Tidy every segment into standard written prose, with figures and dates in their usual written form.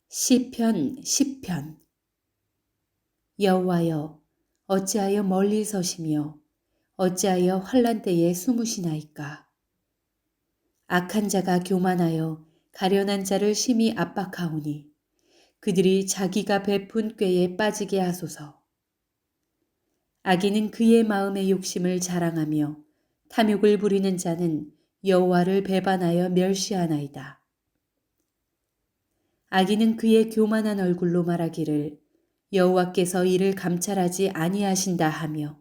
시편 10편. 여호와여, 어찌하여 멀리 서시며 어찌하여 환난 때에 숨으시나이까. 악한 자가 교만하여 가련한 자를 심히 압박하오니 그들이 자기가 베푼 꾀에 빠지게 하소서. 악인은 그의 마음의 욕심을 자랑하며 탐욕을 부리는 자는 여호와를 배반하여 멸시하나이다. 악인은 그의 교만한 얼굴로 말하기를 여호와께서 이를 감찰하지 아니하신다 하며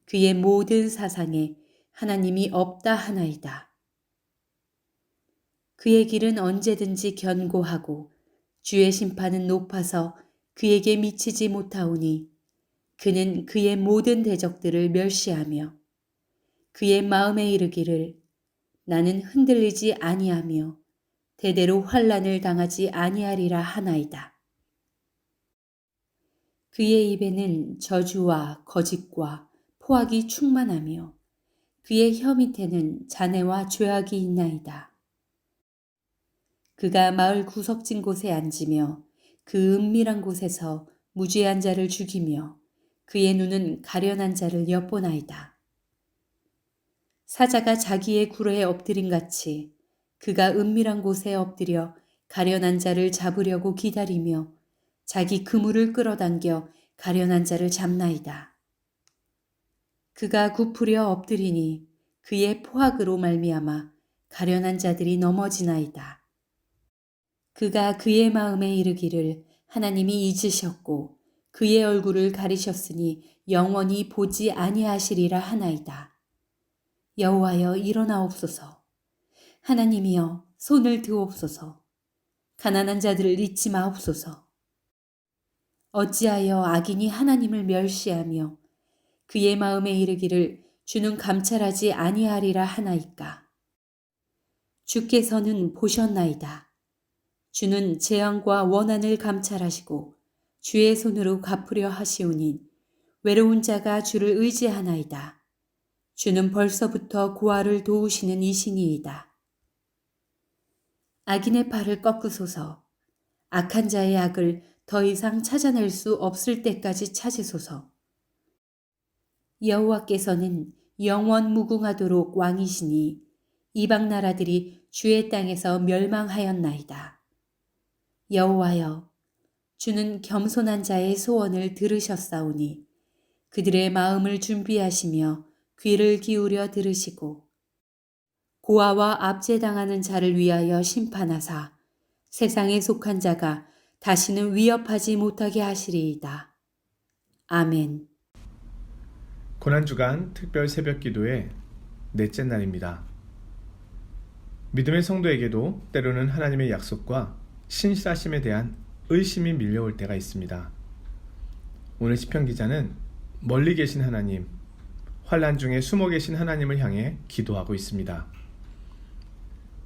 그의 모든 사상에 하나님이 없다 하나이다. 그의 길은 언제든지 견고하고 주의 심판은 높아서 그에게 미치지 못하오니 그는 그의 모든 대적들을 멸시하며 그의 마음에 이르기를 나는 흔들리지 아니하며 대대로 환난을 당하지 아니하리라 하나이다. 그의 입에는 저주와 거짓과 포악이 충만하며 그의 혀 밑에는 잔해와 죄악이 있나이다. 그가 마을 구석진 곳에 앉으며 그 은밀한 곳에서 무죄한 자를 죽이며 그의 눈은 가련한 자를 엿보나이다. 사자가 자기의 굴에 엎드림 같이 그가 은밀한 곳에 엎드려 가련한 자를 잡으려고 기다리며 자기 그물을 끌어당겨 가련한 자를 잡나이다. 그가 굽으려 엎드리니 그의 포악으로 말미암아 가련한 자들이 넘어지나이다. 그가 그의 마음에 이르기를 하나님이 잊으셨고 그의 얼굴을 가리셨으니 영원히 보지 아니하시리라 하나이다. 여호와여, 일어나옵소서. 하나님이여, 손을 드옵소서. 가난한 자들을 잊지 마옵소서. 어찌하여 악인이 하나님을 멸시하며 그의 마음에 이르기를 주는 감찰하지 아니하리라 하나이까. 주께서는 보셨나이다. 주는 재앙과 원한을 감찰하시고 주의 손으로 갚으려 하시오니 외로운 자가 주를 의지하나이다. 주는 벌써부터 고아를 도우시는 이신이이다. 악인의 팔을 꺾으소서. 악한 자의 악을 더 이상 찾아낼 수 없을 때까지 찾으소서. 여호와께서는 영원 무궁하도록 왕이시니 이방 나라들이 주의 땅에서 멸망하였나이다. 여호와여, 주는 겸손한 자의 소원을 들으셨사오니 그들의 마음을 준비하시며 귀를 기울여 들으시고 고아와 압제당하는 자를 위하여 심판하사 세상에 속한 자가 다시는 위협하지 못하게 하시리이다. 아멘. 고난주간 특별 새벽기도의 넷째 날입니다. 믿음의 성도에게도 때로는 하나님의 약속과 신실하심에 대한 의심이 밀려올 때가 있습니다. 오늘 시편 기자는 멀리 계신 하나님, 환난 중에 숨어 계신 하나님을 향해 기도하고 있습니다.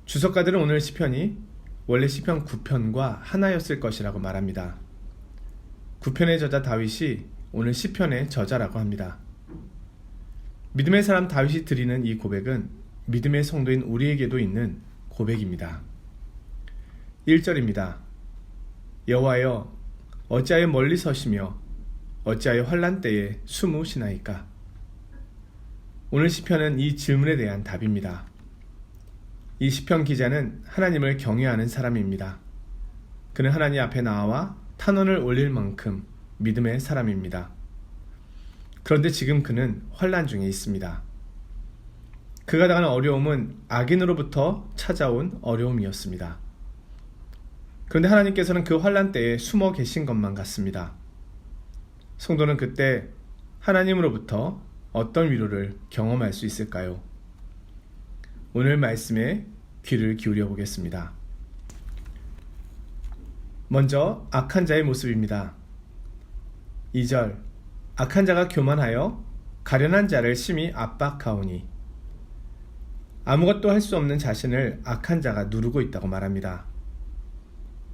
주석가들은 오늘 시편이 원래 시편 9편과 하나였을 것이라고 말합니다. 9편의 저자 다윗이 오늘 시편의 저자라고 합니다. 믿음의 사람 다윗이 드리는 이 고백은 믿음의 성도인 우리에게도 있는 고백입니다. 1절입니다. 여호와여, 어찌하여 멀리 서시며 어찌하여 환난 때에 숨으시나이까. 오늘 시편은 이 질문에 대한 답입니다. 이 시편 기자는 하나님을 경외하는 사람입니다. 그는 하나님 앞에 나와 탄원을 올릴 만큼 믿음의 사람입니다. 그런데 지금 그는 환난 중에 있습니다. 그가 당하는 어려움은 악인으로부터 찾아온 어려움이었습니다. 그런데 하나님께서는 그 환난 때에 숨어 계신 것만 같습니다. 성도는 그때 하나님으로부터 어떤 위로를 경험할 수 있을까요? 오늘 말씀에 귀를 기울여 보겠습니다. 먼저 악한 자의 모습입니다. 2절, 악한 자가 교만하여 가련한 자를 심히 압박하오니. 아무것도 할 수 없는 자신을 악한 자가 누르고 있다고 말합니다.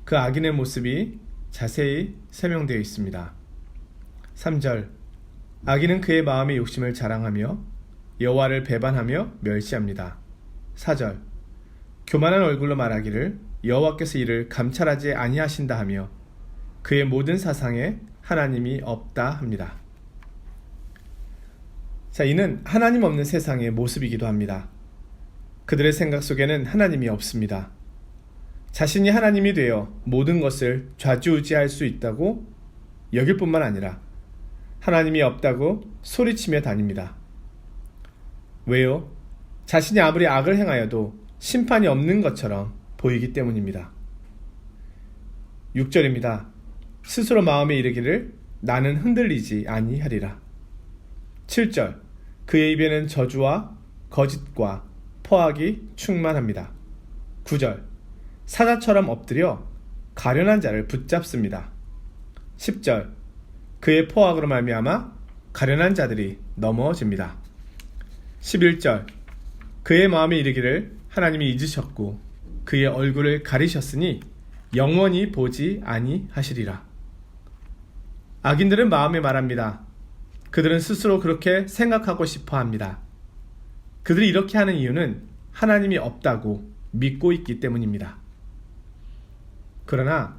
그 악인의 모습이 자세히 설명되어 있습니다. 3절, 악인은 그의 마음의 욕심을 자랑하며 여호와를 배반하며 멸시합니다. 4절, 교만한 얼굴로 말하기를 여호와께서 이를 감찰하지 아니하신다 하며 그의 모든 사상에 하나님이 없다 합니다. 자, 이는 하나님 없는 세상의 모습이기도 합니다. 그들의 생각 속에는 하나님이 없습니다. 자신이 하나님이 되어 모든 것을 좌지우지할 수 있다고 여길 뿐만 아니라 하나님이 없다고 소리치며 다닙니다. 왜요? 자신이 아무리 악을 행하여도 심판이 없는 것처럼 보이기 때문입니다. 6절입니다. 스스로 마음에 이르기를 나는 흔들리지 아니하리라. 7절 그의 입에는 저주와 거짓과 포악이 충만합니다. 9절 사자처럼 엎드려 가련한 자를 붙잡습니다. 10절 그의 포악으로 말미암아 가련한 자들이 넘어집니다. 11절 그의 마음에 이르기를 하나님이 잊으셨고 그의 얼굴을 가리셨으니 영원히 보지 아니하시리라. 악인들은 마음에 말합니다. 그들은 스스로 그렇게 생각하고 싶어 합니다. 그들이 이렇게 하는 이유는 하나님이 없다고 믿고 있기 때문입니다. 그러나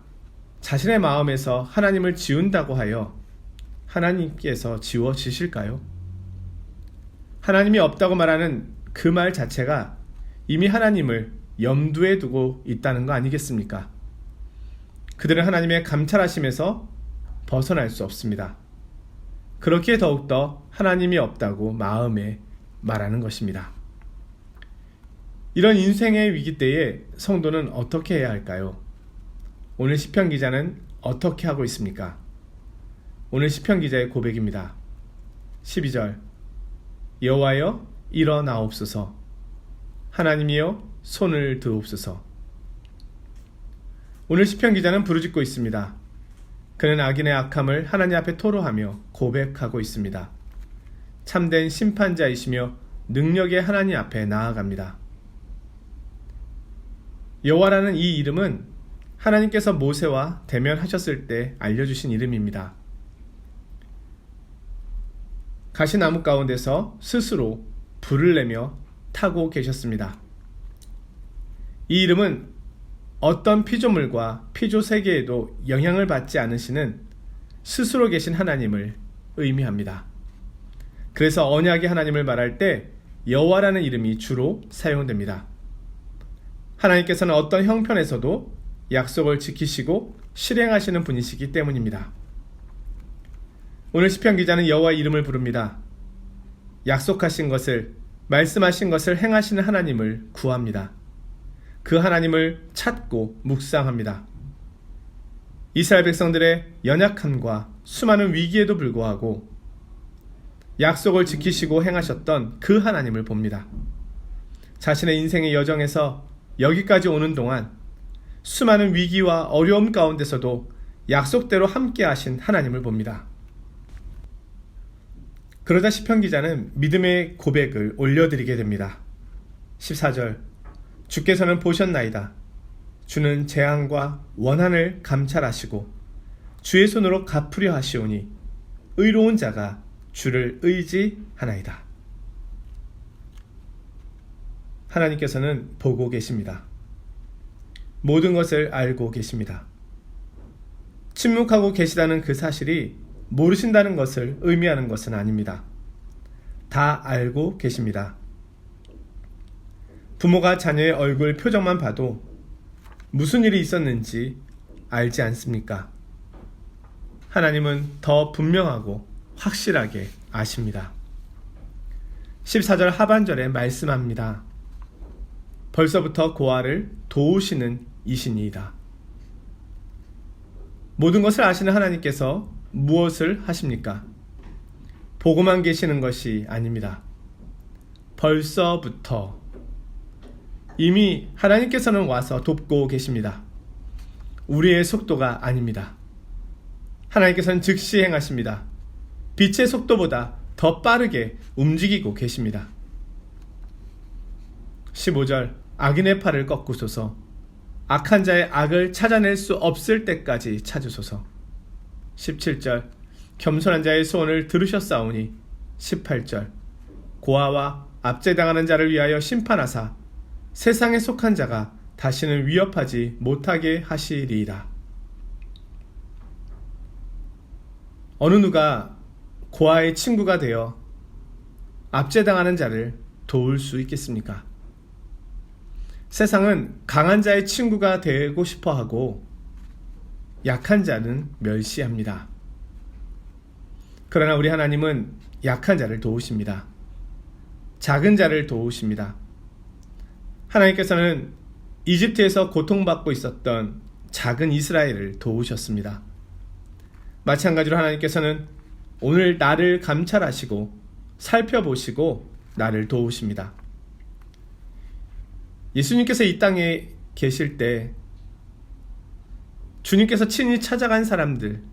자신의 마음에서 하나님을 지운다고 하여 하나님께서 지워지실까요? 하나님이 없다고 말하는 그 말 자체가 이미 하나님을 염두에 두고 있다는 거 아니겠습니까? 그들은 하나님의 감찰하심에서 벗어날 수 없습니다. 그렇기에 더욱더 하나님이 없다고 마음에 말하는 것입니다. 이런 인생의 위기 때에 성도는 어떻게 해야 할까요? 오늘 시편 기자는 어떻게 하고 있습니까? 오늘 시편 기자의 고백입니다. 12절 여호와여 일어나옵소서 하나님이여 손을 드옵소서. 오늘 시편 기자는 부르짖고 있습니다. 그는 악인의 악함을 하나님 앞에 토로하며 고백하고 있습니다. 참된 심판자이시며 능력의 하나님 앞에 나아갑니다. 여호와라는 이 이름은 하나님께서 모세와 대면하셨을 때 알려주신 이름입니다. 가시나무 가운데서 스스로 불을 내며 타고 계셨습니다. 이 이름은 어떤 피조물과 피조 세계에도 영향을 받지 않으시는 스스로 계신 하나님을 의미합니다. 그래서 언약의 하나님을 말할 때 여호와라는 이름이 주로 사용됩니다. 하나님께서는 어떤 형편에서도 약속을 지키시고 실행하시는 분이시기 때문입니다. 오늘 시편 기자는 여호와의 이름을 부릅니다. 약속하신 것을, 말씀하신 것을 행하시는 하나님을 구합니다. 그 하나님을 찾고 묵상합니다. 이스라엘 백성들의 연약함과 수많은 위기에도 불구하고 약속을 지키시고 행하셨던 그 하나님을 봅니다. 자신의 인생의 여정에서 여기까지 오는 동안 수많은 위기와 어려움 가운데서도 약속대로 함께 하신 하나님을 봅니다. 그러자 시편 기자는 믿음의 고백을 올려드리게 됩니다. 14절 주께서는 보셨나이다. 주는 재앙과 원한을 감찰하시고 주의 손으로 갚으려 하시오니 의로운 자가 주를 의지하나이다. 하나님께서는 보고 계십니다. 모든 것을 알고 계십니다. 침묵하고 계시다는 그 사실이 모르신다는 것을 의미하는 것은 아닙니다. 다 알고 계십니다. 부모가 자녀의 얼굴 표정만 봐도 무슨 일이 있었는지 알지 않습니까? 하나님은 더 분명하고 확실하게 아십니다. 14절 하반절에 말씀합니다. 벌써부터 고아를 도우시는 이시니이다. 모든 것을 아시는 하나님께서 무엇을 하십니까? 보고만 계시는 것이 아닙니다. 벌써부터 이미 하나님께서는 와서 돕고 계십니다. 우리의 속도가 아닙니다. 하나님께서는 즉시 행하십니다. 빛의 속도보다 더 빠르게 움직이고 계십니다. 15절 악인의 팔을 꺾으소서 악한 자의 악을 찾아낼 수 없을 때까지 찾으소서. 17절 겸손한 자의 소원을 들으셨사오니. 18절 고아와 압제당하는 자를 위하여 심판하사 세상에 속한 자가 다시는 위협하지 못하게 하시리이다. 어느 누가 고아의 친구가 되어 압제당하는 자를 도울 수 있겠습니까? 세상은 강한 자의 친구가 되고 싶어 하고 약한 자는 멸시합니다. 그러나 우리 하나님은 약한 자를 도우십니다. 작은 자를 도우십니다. 하나님께서는 이집트에서 고통받고 있었던 작은 이스라엘을 도우셨습니다. 마찬가지로 하나님께서는 오늘 나를 감찰하시고 살펴보시고 나를 도우십니다. 예수님께서 이 땅에 계실 때 주님께서 친히 찾아간 사람들,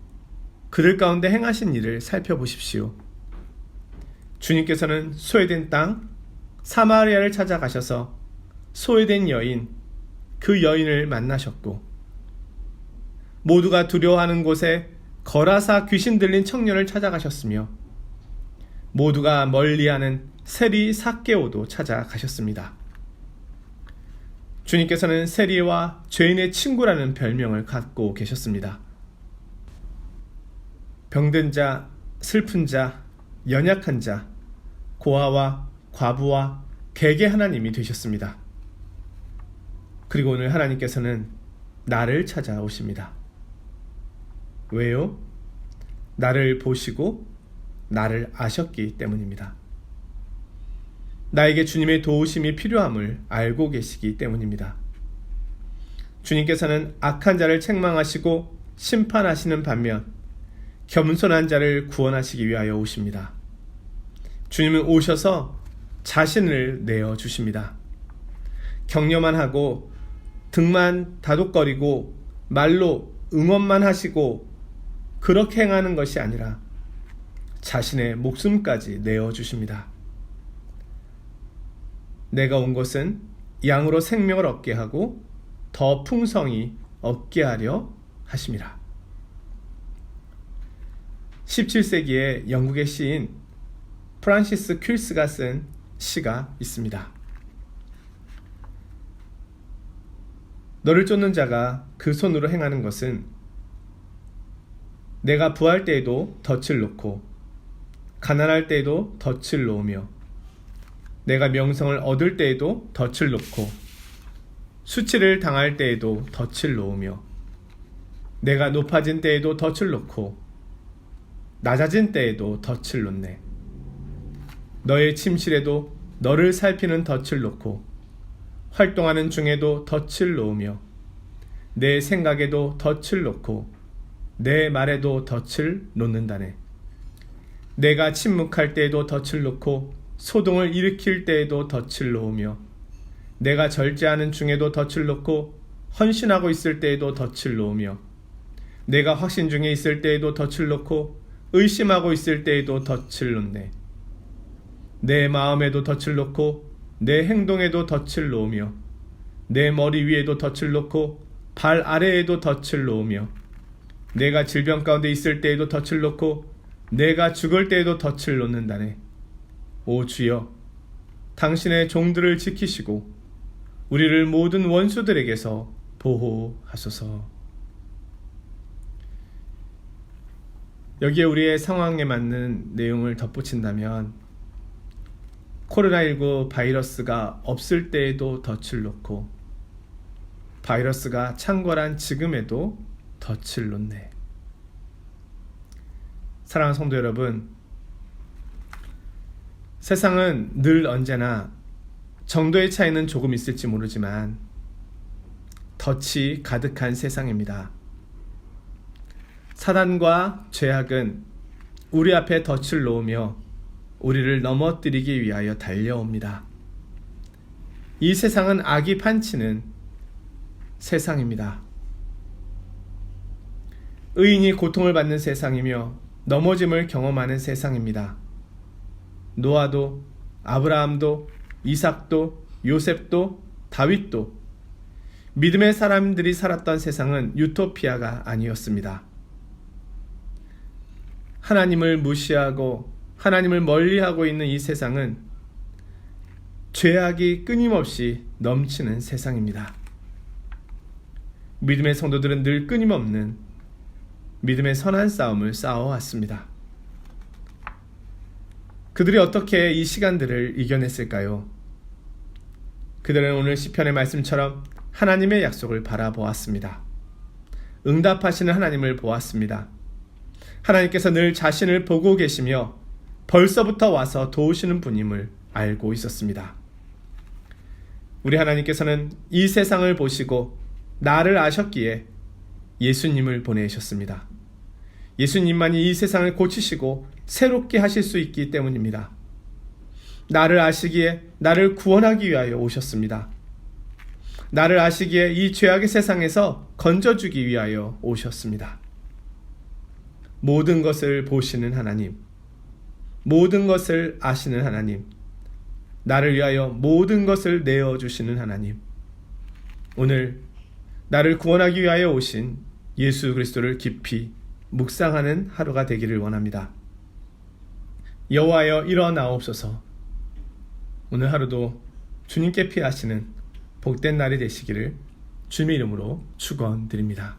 그들 가운데 행하신 일을 살펴보십시오. 주님께서는 소외된 땅 사마리아를 찾아가셔서 소외된 여인, 그 여인을 만나셨고, 모두가 두려워하는 곳에 거라사 귀신 들린 청년을 찾아가셨으며, 모두가 멀리하는 세리 삭개오도 찾아가셨습니다. 주님께서는 세리와 죄인의 친구라는 별명을 갖고 계셨습니다. 병든 자, 슬픈 자, 연약한 자, 고아와 과부와 객의 하나님이 되셨습니다. 그리고 오늘 하나님께서는 나를 찾아오십니다. 왜요? 나를 보시고 나를 아셨기 때문입니다. 나에게 주님의 도우심이 필요함을 알고 계시기 때문입니다. 주님께서는 악한 자를 책망하시고 심판하시는 반면 겸손한 자를 구원하시기 위하여 오십니다. 주님은 오셔서 자신을 내어주십니다. 격려만 하고 등만 다독거리고 말로 응원만 하시고 그렇게 행하는 것이 아니라 자신의 목숨까지 내어주십니다. 내가 온 것은 양으로 생명을 얻게 하고 더 풍성히 얻게 하려 하심이라. 17세기에 영국의 시인 프란시스 퀼스가 쓴 시가 있습니다. 너를 쫓는 자가 그 손으로 행하는 것은 내가 부할 때에도 덫을 놓고 가난할 때에도 덫을 놓으며 내가 명성을 얻을 때에도 덫을 놓고 수치를 당할 때에도 덫을 놓으며 내가 높아진 때에도 덫을 놓고 낮아진 때에도 덫을 놓네. 너의 침실에도 너를 살피는 덫을 놓고 활동하는 중에도 덫을 놓으며 내 생각에도 덫을 놓고 내 말에도 덫을 놓는다네. 내가 침묵할 때에도 덫을 놓고 소동을 일으킬 때에도 덫을 놓으며 내가 절제하는 중에도 덫을 놓고 헌신하고 있을 때에도 덫을 놓으며 내가 확신 중에 있을 때에도 덫을 놓고 의심하고 있을 때에도 덫을 놓네. 내 마음에도 덫을 놓고 내 행동에도 덫을 놓으며 내 머리 위에도 덫을 놓고 발 아래에도 덫을 놓으며 내가 질병 가운데 있을 때에도 덫을 놓고 내가 죽을 때에도 덫을 놓는다네. 오 주여, 당신의 종들을 지키시고 우리를 모든 원수들에게서 보호하소서. 여기에 우리의 상황에 맞는 내용을 덧붙인다면 코로나19 바이러스가 없을 때에도 덫을 놓고 바이러스가 창궐한 지금에도 덫을 놓네. 사랑하는 성도 여러분, 세상은 늘 언제나 정도의 차이는 조금 있을지 모르지만 덫이 가득한 세상입니다. 사단과 죄악은 우리 앞에 덫을 놓으며 우리를 넘어뜨리기 위하여 달려옵니다. 이 세상은 악이 판치는 세상입니다. 의인이 고통을 받는 세상이며 넘어짐을 경험하는 세상입니다. 노아도 아브라함도 이삭도 요셉도 다윗도 믿음의 사람들이 살았던 세상은 유토피아가 아니었습니다. 하나님을 무시하고 하나님을 멀리하고 있는 이 세상은 죄악이 끊임없이 넘치는 세상입니다. 믿음의 성도들은 늘 끊임없는 믿음의 선한 싸움을 싸워왔습니다. 그들이 어떻게 이 시간들을 이겨냈을까요? 그들은 오늘 시편의 말씀처럼 하나님의 약속을 바라보았습니다. 응답하시는 하나님을 보았습니다. 하나님께서 늘 자신을 보고 계시며 벌써부터 와서 도우시는 분임을 알고 있었습니다. 우리 하나님께서는 이 세상을 보시고 나를 아셨기에 예수님을 보내셨습니다. 예수님만이 이 세상을 고치시고 새롭게 하실 수 있기 때문입니다. 나를 아시기에 나를 구원하기 위하여 오셨습니다. 나를 아시기에 이 죄악의 세상에서 건져주기 위하여 오셨습니다. 모든 것을 보시는 하나님, 모든 것을 아시는 하나님, 나를 위하여 모든 것을 내어주시는 하나님, 오늘 나를 구원하기 위하여 오신 예수 그리스도를 깊이 묵상하는 하루가 되기를 원합니다. 여호와여 일어나옵소서. 오늘 하루도 주님께 피하시는 복된 날이 되시기를 주님의 이름으로 축원드립니다.